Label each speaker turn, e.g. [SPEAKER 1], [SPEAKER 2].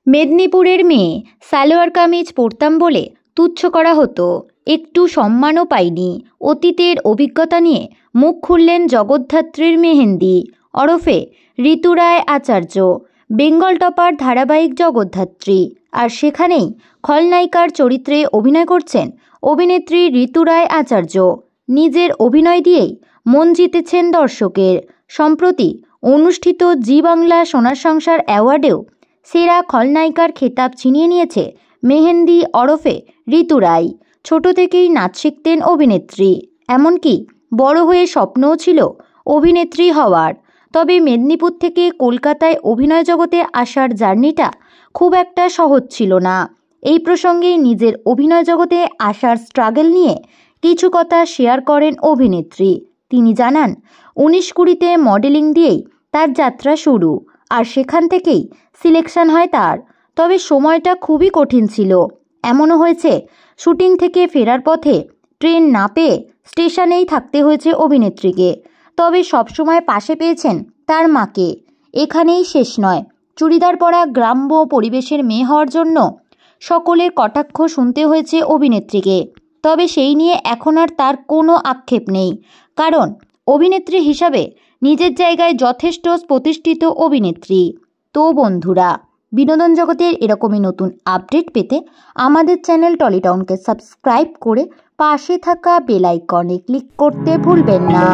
[SPEAKER 1] মেদিনীপুরের মেয়ে সালোয়ার কামিজ পরতাম বলে তুচ্ছ করা হতো, একটু সম্মানও পাইনি। অতীতের অভিজ্ঞতা নিয়ে মুখ খুললেন জগদ্ধাত্রীর মেহেন্দি ওরফে ঋতু রায় আচার্য। বেঙ্গল টপার ধারাবাহিক জগদ্ধাত্রী, আর সেখানেই খলনায়িকার চরিত্রে অভিনয় করছেন অভিনেত্রী ঋতু রায় আচার্য। নিজের অভিনয় দিয়েই মন জিতেছেন দর্শকের। সম্প্রতি অনুষ্ঠিত জি বাংলা সোনার সংসার অ্যাওয়ার্ডেও সেরা খলনায়িকার খেতাব ছিনিয়ে নিয়েছে মেহেন্দি ওরফে ঋতু রায়। ছোট থেকেই নাচ শিখতেন অভিনেত্রী, এমনকি বড় হয়ে স্বপ্নও ছিল অভিনেত্রী হওয়ার। তবে মেদিনীপুর থেকে কলকাতায় অভিনয় জগতে আসার জার্নিটা খুব একটা সহজ ছিল না। এই প্রসঙ্গে নিজের অভিনয় জগতে আসার স্ট্রাগল নিয়ে কিছু কথা শেয়ার করেন অভিনেত্রী। তিনি জানান, 19-20-তে মডেলিং দিয়েই তার যাত্রা শুরু, আর সেখান থেকেই সিলেকশন হয় তার। তবে সময়টা খুবই কঠিন ছিল। এমনও হয়েছে শুটিং থেকে ফেরার পথে ট্রেন না পেয়ে স্টেশনেই থাকতে হয়েছে অভিনেত্রীকে। তবে সবসময় পাশে পেয়েছেন তার মাকে। এখানেই শেষ নয়, চুড়িদার পরা গ্রাম্য পরিবেশের মেয়ে হওয়ার জন্য সকলের কটাক্ষ শুনতে হয়েছে অভিনেত্রীকে। তবে সেই নিয়ে এখন আর তার কোনো আক্ষেপ নেই, কারণ অভিনেত্রী হিসাবে নিজের জায়গায় যথেষ্ট প্রতিষ্ঠিত অভিনেত্রী। তো বন্ধুরা, বিনোদন জগতের এরকমই নতুন আপডেট পেতে আমাদের চ্যানেল টলিটাউনকে সাবস্ক্রাইব করে পাশে থাকা বেল আইকনে ক্লিক করতে ভুলবেন না।